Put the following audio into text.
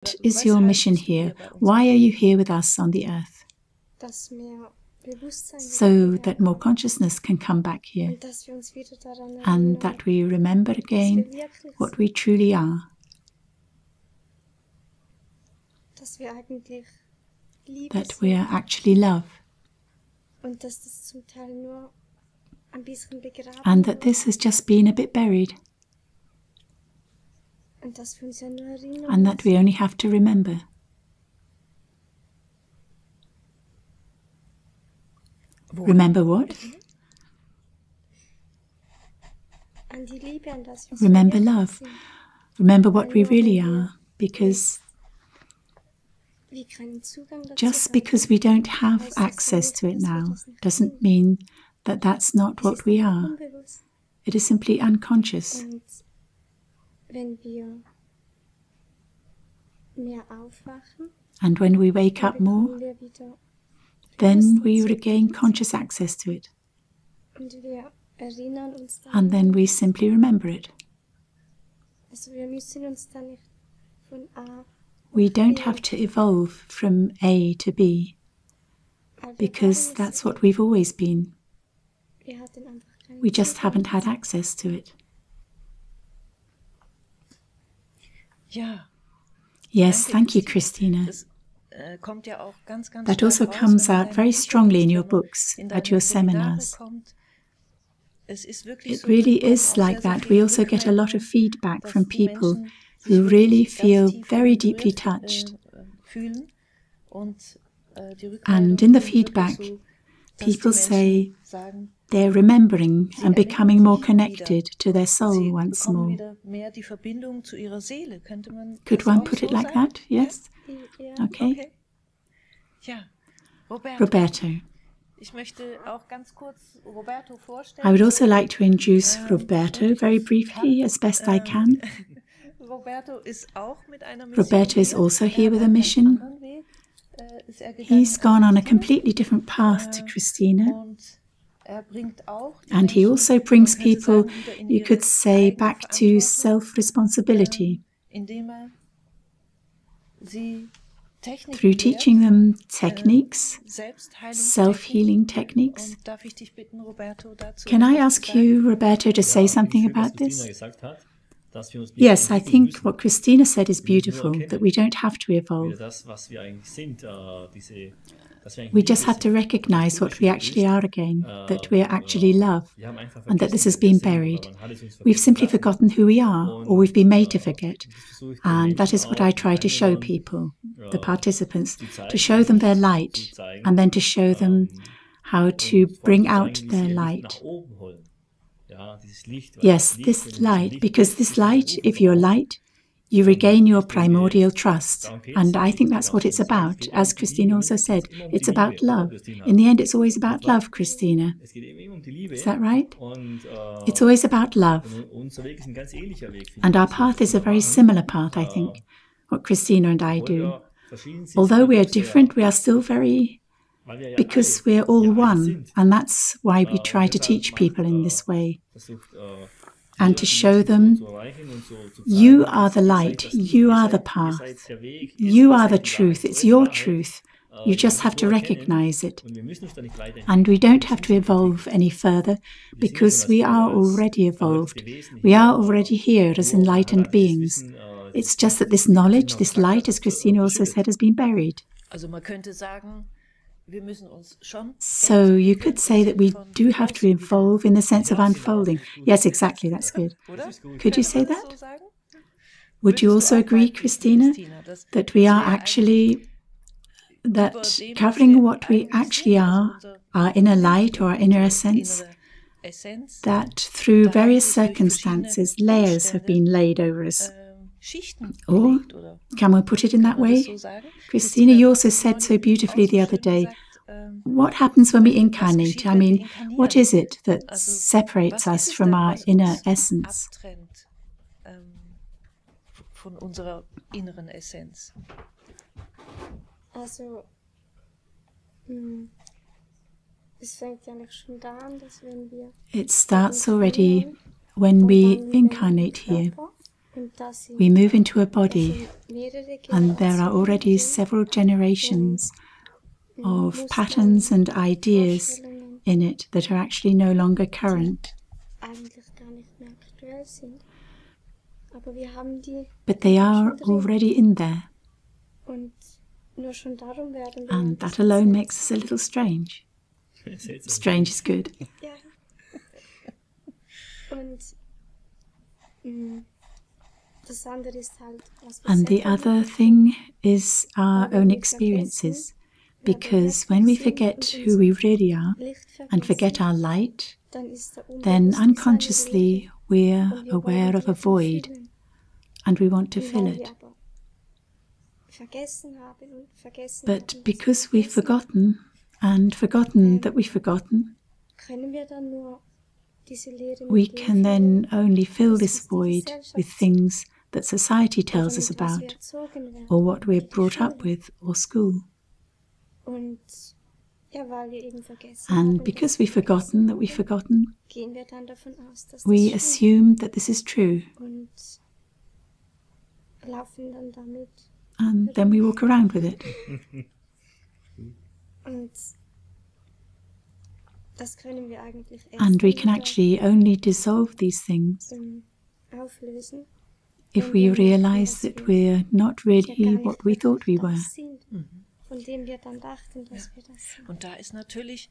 What is your mission here? Why are you here with us on the earth? So that more consciousness can come back here and that we remember again what we truly are. That we are actually love. And that this has just been a bit buried. And that we only have to remember. Remember what? Remember love. Remember what we really are. Because just because we don't have access to it now doesn't mean that that's not what we are. It is simply unconscious. And when we wake up more, then we regain conscious access to it. And then we simply remember it. We don't have to evolve from A to B, because that's what we've always been. We just haven't had access to it. Yes, thank you, Christina. That also comes out very strongly in your books, at your seminars. It really is like that. We also get a lot of feedback from people who really feel very deeply touched. And in the feedback, people say they're remembering and becoming more connected to their soul once more. Could one put it like that? Yes? Okay. Roberto. I would also like to introduce Roberto very briefly, as best I can. Roberto is also here with a mission. He's gone on a completely different path to Christina. And he also brings people, you could say, back to self-responsibility through teaching them techniques, self-healing techniques. Can I ask you, Roberto, to say something about this? Yes, I think what Christina said is beautiful, that we don't have to evolve. We just have to recognize what we actually are again, that we are actually love, and that this has been buried. We've simply forgotten who we are, or we've been made to forget. And that is what I try to show people, the participants, to show them their light, and then to show them how to bring out their light. Yes, this light, because this light, if you're light, you regain your primordial trust. And I think that's what it's about. As Christina also said, it's about love. In the end, it's always about love, Christina. Is that right? It's always about love. And our path is a very similar path, I think, what Christina and I do. Although we are different, we are still very, because we're all one. And that's why we try to teach people in this way. And to show them, you are the light, you are the path, you are the truth, it's your truth. You just have to recognize it. And we don't have to evolve any further, because we are already evolved. We are already here as enlightened beings. It's just that this knowledge, this light, as Christina also said, has been buried. So you could say that we do have to evolve in the sense of unfolding. Yes, exactly, that's good. Could you say that? Would you also agree, Christina, that we are actually, that covering what we actually are, our inner light or our inner essence, that through various circumstances, layers have been laid over us? Or can we put it in that way? Christina, you also said so beautifully the other day, what happens when we incarnate? I mean, what is it that separates us from our inner essence? It starts already when we incarnate here. We move into a body, and there are already several generations of patterns and ideas in it that are actually no longer current. But they are already in there. And that alone makes us a little strange. Strange is good. And the other thing is our own experiences. Because when we forget who we really are and forget our light, then unconsciously we're aware of a void and we want to fill it. But because we've forgotten and forgotten that we've forgotten, we can then only fill this void with things that society tells us about, or what we're brought up with, or school. And because we've forgotten that we've forgotten, we assume that this is true. And then we walk around with it. And we can actually only dissolve these things if we realize that we're not really what we thought we were. Und da ist natürlich